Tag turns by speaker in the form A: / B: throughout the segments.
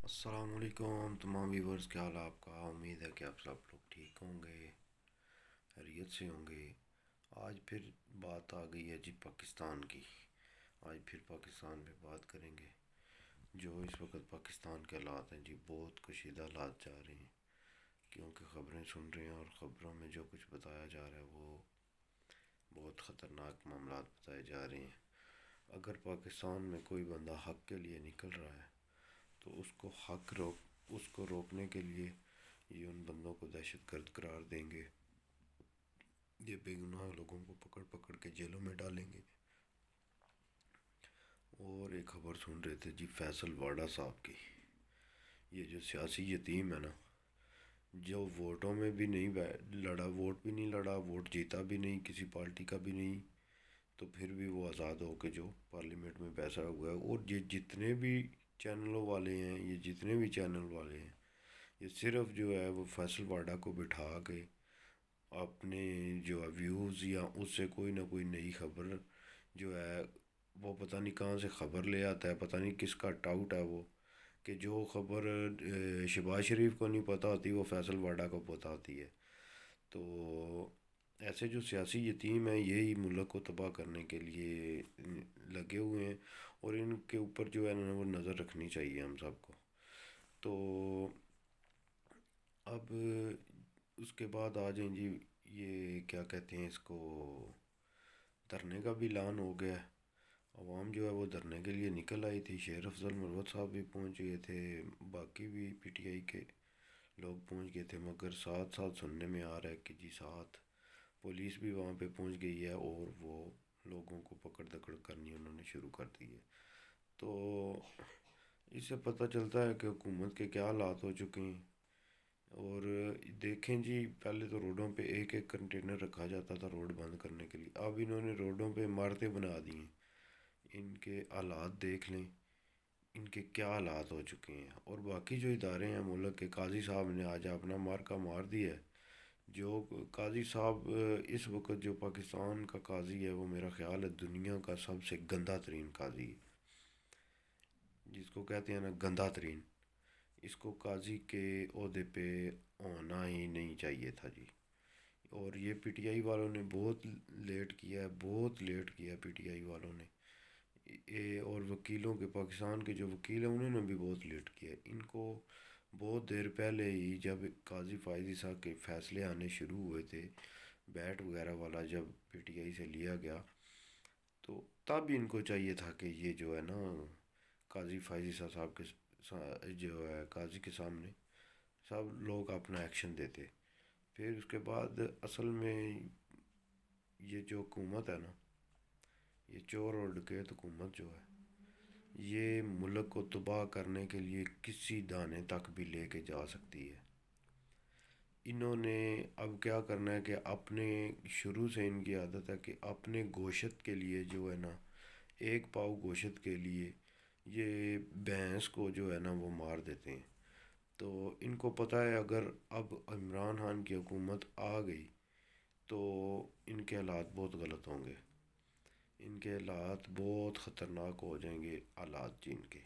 A: السلام علیکم تمام ویورز، کیا حال آپ کا؟ امید ہے کہ آپ سب لوگ ٹھیک ہوں گے، خیریت سے ہوں گے۔ آج پھر بات آ گئی ہے جی پاکستان کی۔ آج پھر پاکستان پہ بات کریں گے۔ جو اس وقت پاکستان کے حالات ہیں جی، بہت کشیدہ حالات جا رہے ہیں، کیونکہ خبریں سن رہے ہیں اور خبروں میں جو کچھ بتایا جا رہا ہے وہ بہت خطرناک معاملات بتائے جا رہے ہیں۔ اگر پاکستان میں کوئی بندہ حق کے لیے نکل رہا ہے تو اس کو روکنے کے لیے یہ ان بندوں کو دہشت گرد قرار دیں گے، یہ بے گناہ لوگوں کو پکڑ پکڑ کے جیلوں میں ڈالیں گے۔ اور ایک خبر سن رہے تھے جی فیصل واڈا صاحب کی، یہ جو سیاسی یتیم ہے نا، جو ووٹوں میں بھی نہیں لڑا، ووٹ بھی نہیں لڑا، ووٹ جیتا بھی نہیں، کسی پارٹی کا بھی نہیں، تو پھر بھی وہ آزاد ہو کے جو پارلیمنٹ میں بیٹھا ہوا ہے۔ اور یہ جتنے بھی چینلوں والے ہیں، یہ جتنے بھی چینل والے ہیں، یہ صرف جو ہے وہ فیصل واڈا کو بٹھا کے اپنے جو ہے ویوز یا اس سے کوئی نہ کوئی نئی خبر جو ہے وہ پتہ نہیں کہاں سے خبر لے آتا ہے، پتہ نہیں کس کا ٹاؤٹ ہے وہ، کہ جو خبر شہباز شریف کو نہیں پتہ ہوتی وہ فیصل واڈا کو پتہ ہوتی ہے۔ تو ایسے جو سیاسی یتیم ہیں یہی ملک کو تباہ کرنے کے لیے لگے ہوئے ہیں، اور ان کے اوپر جو ہے نا وہ نظر رکھنی چاہیے ہم سب کو۔ تو اب اس کے بعد آ جائیں جی، یہ کیا کہتے ہیں اس کو، دھرنے کا بھی اعلان ہو گیا ہے۔ عوام جو ہے وہ دھرنے کے لیے نکل آئی تھی، شیر افضل مروت صاحب بھی پہنچ گئے تھے، باقی بھی پی ٹی آئی کے لوگ پہنچ گئے تھے، مگر ساتھ ساتھ سننے میں آ رہا ہے کہ جی ساتھ پولیس بھی وہاں پہ پہنچ گئی ہے اور وہ لوگوں کو پکڑ دکڑ کرنی انہوں نے شروع کر دی ہے۔ تو اس سے پتہ چلتا ہے کہ حکومت کے کیا حالات ہو چکے ہیں۔ اور دیکھیں جی، پہلے تو روڈوں پہ ایک ایک کنٹینر رکھا جاتا تھا روڈ بند کرنے کے لیے، اب انہوں نے روڈوں پہ عمارتیں بنا دی ہیں۔ ان کے حالات دیکھ لیں، ان کے کیا حالات ہو چکے ہیں۔ اور باقی جو ادارے ہیں ملک کے، قاضی صاحب نے آج اپنا مارکہ مار دیا ہے۔ جو قاضی صاحب اس وقت جو پاکستان کا قاضی ہے وہ میرا خیال ہے دنیا کا سب سے گندہ ترین قاضی ہے، جس کو کہتے ہیں نا گندہ ترین۔ اس کو قاضی کے عہدے پہ ہونا ہی نہیں چاہیے تھا جی۔ اور یہ پی ٹی آئی والوں نے بہت لیٹ کیا ہے، بہت لیٹ کیا ہے پی ٹی آئی والوں نے، اور وکیلوں کے، پاکستان کے جو وکیل ہیں انہوں نے بھی بہت لیٹ کیا ہے۔ ان کو بہت دیر پہلے ہی جب قاضی فائزی صاحب کے فیصلے آنے شروع ہوئے تھے، بیٹ وغیرہ والا جب پی ٹی آئی سے لیا گیا، تو تب ان کو چاہیے تھا کہ یہ جو ہے نا قاضی فائزی صاحب کے جو ہے قاضی کے سامنے سب لوگ اپنا ایکشن دیتے۔ پھر اس کے بعد اصل میں یہ جو حکومت ہے نا، یہ چور اور ڈکیت حکومت جو ہے، یہ ملک کو تباہ کرنے کے لیے کسی دانے تک بھی لے کے جا سکتی ہے۔ انہوں نے اب کیا کرنا ہے کہ اپنے شروع سے ان کی عادت ہے کہ اپنے گوشت کے لیے جو ہے نا، ایک پاؤ گوشت کے لیے یہ بھینس کو جو ہے نا وہ مار دیتے ہیں۔ تو ان کو پتہ ہے اگر اب عمران خان کی حکومت آ گئی تو ان کے حالات بہت غلط ہوں گے، ان کے حالات بہت خطرناک ہو جائیں گے حالات جن کے۔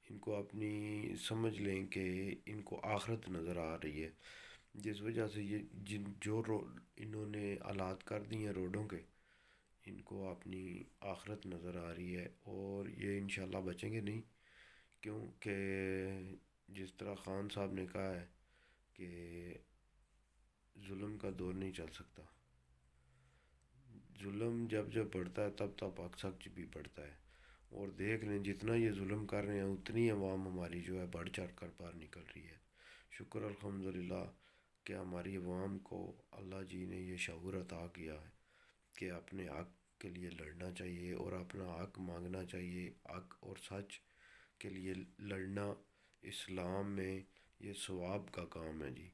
A: ان کو اپنی سمجھ لیں کہ ان کو آخرت نظر آ رہی ہے، جس وجہ سے یہ انہوں نے حالات کر دی ہیں روڈوں کے، ان کو اپنی آخرت نظر آ رہی ہے اور یہ انشاءاللہ بچیں گے نہیں، کیونکہ جس طرح خان صاحب نے کہا ہے کہ ظلم کا دور نہیں چل سکتا، ظلم جب جب بڑھتا ہے تب تب حق سچ بھی بڑھتا ہے۔ اور دیکھ لیں جتنا یہ ظلم کر رہے ہیں اتنی عوام ہماری جو ہے بڑھ چڑھ کر باہر نکل رہی ہے۔ شکر الحمدللہ کہ ہماری عوام کو اللہ جی نے یہ شعور عطا کیا ہے کہ اپنے حق کے لیے لڑنا چاہیے اور اپنا حق مانگنا چاہیے۔ حق اور سچ کے لیے لڑنا اسلام میں یہ ثواب کا کام ہے جی۔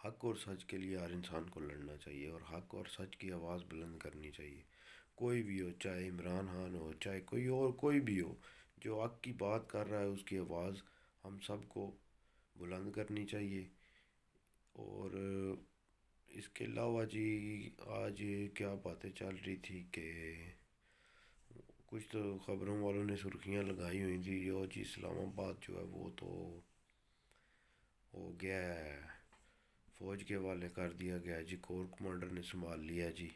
A: حق اور سچ کے لیے ہر انسان کو لڑنا چاہیے اور حق اور سچ کی آواز بلند کرنی چاہیے، کوئی بھی ہو، چاہے عمران خان ہو، چاہے کوئی اور کوئی بھی ہو، جو حق کی بات کر رہا ہے اس کی آواز ہم سب کو بلند کرنی چاہیے۔ اور اس کے علاوہ جی آج کیا باتیں چل رہی تھی کہ کچھ تو خبروں والوں نے سرخیاں لگائی ہوئی تھی جو جی اسلام آباد جو ہے وہ تو ہو گیا ہے، فوج کے حوالے کر دیا گیا جی، کور کمانڈر نے سنبھال لیا جی۔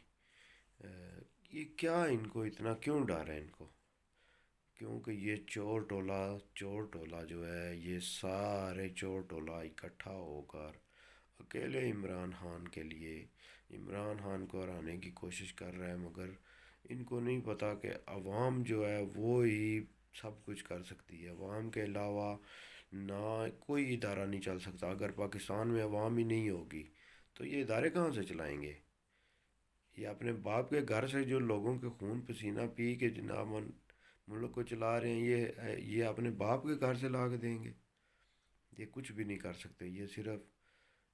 A: یہ کیا ان کو اتنا کیوں ڈر ہے ان کو؟ کیونکہ یہ چور ٹولہ جو ہے، یہ سارے چور ٹولہ اکٹھا ہو کر اکیلے عمران خان کے لیے عمران خان کو ہرانے کی کوشش کر رہا ہے، مگر ان کو نہیں پتہ کہ عوام جو ہے وہ ہی سب کچھ کر سکتی ہے۔ عوام کے علاوہ نہ کوئی ادارہ نہیں چل سکتا۔ اگر پاکستان میں عوام ہی نہیں ہوگی تو یہ ادارے کہاں سے چلائیں گے؟ یہ اپنے باپ کے گھر سے جو لوگوں کے خون پسینہ پی کے جناب ملک کو چلا رہے ہیں، یہ اپنے باپ کے گھر سے لا کے دیں گے؟ یہ کچھ بھی نہیں کر سکتے، یہ صرف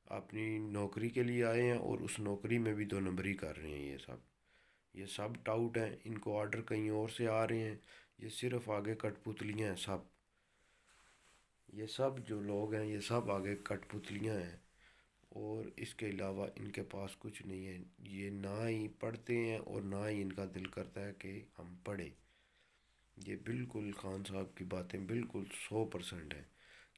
A: اپنی نوکری کے لیے آئے ہیں، اور اس نوکری میں بھی دو نمبری کر رہے ہیں۔ یہ سب ٹاؤٹ ہیں، ان کو آرڈر کہیں اور سے آ رہے ہیں، یہ صرف آگے کٹ پتلیاں ہیں سب۔ یہ سب جو لوگ ہیں یہ سب آگے کٹ پتلیاں ہیں، اور اس کے علاوہ ان کے پاس کچھ نہیں ہے۔ یہ نہ ہی پڑھتے ہیں اور نہ ہی ان کا دل کرتا ہے کہ ہم پڑھیں۔ یہ بالکل خان صاحب کی باتیں بالکل 100% ہیں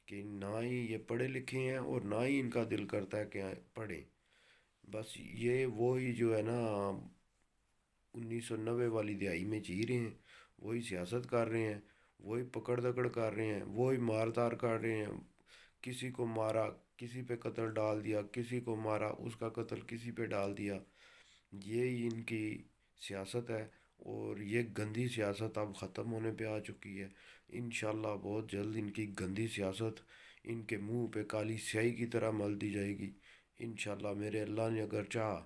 A: کہ نہ ہی یہ پڑھے لکھے ہیں اور نہ ہی ان کا دل کرتا ہے کہ پڑھیں۔ بس یہ وہی جو ہے نا 1990 والی دہائی میں جی رہے ہیں، وہی سیاست کر رہے ہیں، وہی پکڑ دکڑ کر رہے ہیں، وہی مار دار کر رہے ہیں۔ کسی کو مارا، کسی پہ قتل ڈال دیا، کسی کو مارا، اس کا قتل کسی پہ ڈال دیا۔ یہی ان کی سیاست ہے، اور یہ گندی سیاست اب ختم ہونے پہ آ چکی ہے۔ انشاءاللہ بہت جلد ان کی گندی سیاست ان کے منہ پہ کالی سیاہی کی طرح مل دی جائے گی۔ انشاءاللہ میرے اللہ نے اگر چاہا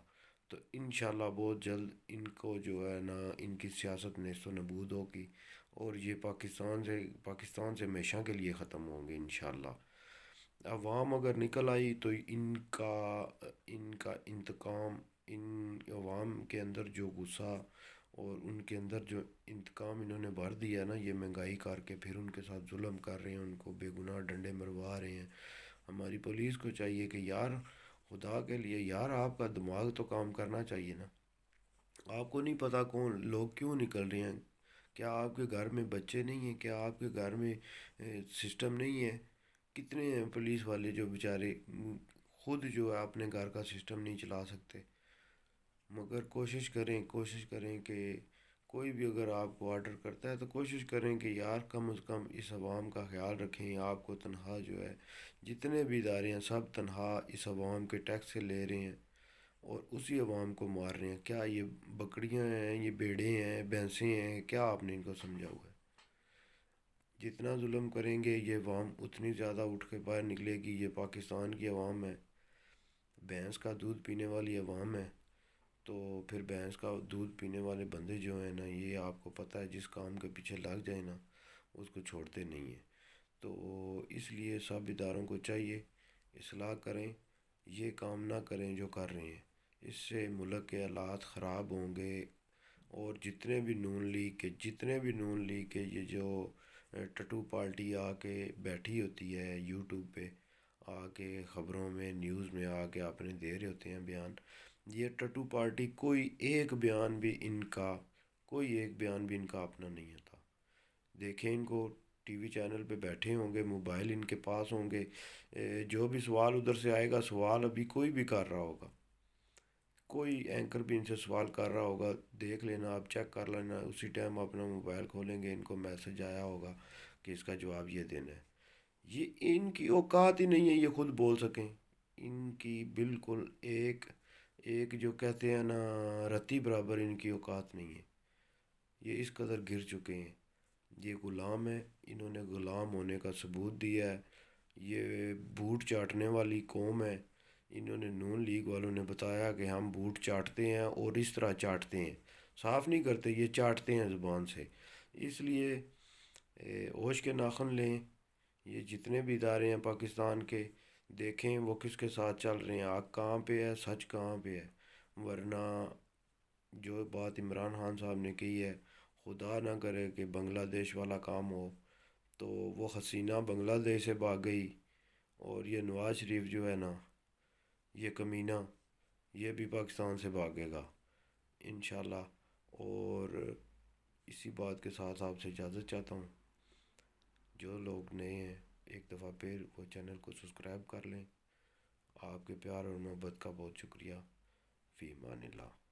A: تو انشاءاللہ بہت جلد ان کو جو ہے نا ان کی سیاست نیست و نبود ہوگی، اور یہ پاکستان سے ہمیشہ کے لیے ختم ہوں گے انشاءاللہ۔ عوام اگر نکل آئی تو ان کا انتقام، ان عوام کے اندر جو غصہ اور ان کے اندر جو انتقام انہوں نے بھر دیا نا، یہ مہنگائی کر کے پھر ان کے ساتھ ظلم کر رہے ہیں، ان کو بے گناہ ڈنڈے مروا رہے ہیں۔ ہماری پولیس کو چاہیے کہ یار خدا کے لیے یار آپ کا دماغ تو کام کرنا چاہیے نا۔ آپ کو نہیں پتہ کون لوگ کیوں نکل رہے ہیں؟ کیا آپ کے گھر میں بچے نہیں ہیں؟ کیا آپ کے گھر میں سسٹم نہیں ہے؟ کتنے ہیں پولیس والے جو بیچارے خود جو ہے اپنے گھر کا سسٹم نہیں چلا سکتے؟ مگر کوشش کریں کہ کوئی بھی اگر آپ کو آرڈر کرتا ہے تو کوشش کریں کہ یار کم از کم اس عوام کا خیال رکھیں۔ آپ کو تنہا جو ہے جتنے بھی ادارے ہیں سب تنہا اس عوام کے ٹیکس سے لے رہے ہیں، اور اسی عوام کو مار رہے ہیں۔ کیا یہ بکریاں ہیں، یہ بھیڑیں ہیں، بھینسیں ہیں؟ کیا آپ نے ان کو سمجھا ہوا ہے؟ جتنا ظلم کریں گے یہ عوام اتنی زیادہ اٹھ کے باہر نکلے گی۔ یہ پاکستان کی عوام ہے، بھینس کا دودھ پینے والی عوام ہے، تو پھر بھینس کا دودھ پینے والے بندے جو ہیں نا، یہ آپ کو پتہ ہے جس کام کے پیچھے لگ جائے نا اس کو چھوڑتے نہیں ہیں۔ تو اس لیے سب اداروں کو چاہیے اصلاح کریں، یہ کام نہ کریں جو کر رہے ہیں۔ اس سے ملک کے حالات خراب ہوں گے، اور جتنے بھی نون لیگ کے یہ جو ٹٹو پارٹی آ کے بیٹھی ہوتی ہے یوٹیوب پہ آ کے خبروں میں نیوز میں آ کے اپنے دے رہے ہوتے ہیں بیان، یہ ٹٹو پارٹی کوئی ایک بیان بھی ان کا اپنا نہیں ہوتا۔ دیکھیں ان کو ٹی وی چینل پہ بیٹھے ہوں گے، موبائل ان کے پاس ہوں گے، جو بھی سوال ادھر سے آئے گا، سوال ابھی کوئی بھی کر رہا ہوگا، کوئی اینکر بھی ان سے سوال کر رہا ہوگا، دیکھ لینا آپ، چیک کر لینا، اسی ٹائم اپنا موبائل کھولیں گے، ان کو میسج آیا ہوگا کہ اس کا جواب یہ دینا ہے۔ یہ ان کی اوقات ہی نہیں ہے یہ خود بول سکیں۔ ان کی بالکل ایک ایک جو کہتے ہیں نا رتی برابر ان کی اوقات نہیں ہے۔ یہ اس قدر گر چکے ہیں، یہ غلام ہے، انہوں نے غلام ہونے کا ثبوت دیا ہے۔ یہ بوٹ چاٹنے والی قوم ہے، انہوں نے نون لیگ والوں نے بتایا کہ ہم بوٹ چاٹتے ہیں، اور اس طرح چاٹتے ہیں، صاف نہیں کرتے، یہ چاٹتے ہیں زبان سے۔ اس لیے ہوش کے ناخن لیں۔ یہ جتنے بھی ادارے ہیں پاکستان کے، دیکھیں وہ کس کے ساتھ چل رہے ہیں، آگ کہاں پہ ہے، سچ کہاں پہ ہے۔ ورنہ جو بات عمران خان صاحب نے کی ہے، خدا نہ کرے کہ بنگلہ دیش والا کام ہو، تو وہ حسینہ بنگلہ دیش سے بھاگ گئی، اور یہ نواز شریف جو ہے نا یہ کمینہ، یہ بھی پاکستان سے بھاگے گا انشاءاللہ۔ اور اسی بات کے ساتھ آپ سے اجازت چاہتا ہوں. جو لوگ نئے ہیں ایک دفعہ پھر وہ چینل کو سبسکرائب کر لیں. آپ کے پیار اور محبت کا بہت شکریہ. فی امان اللہ.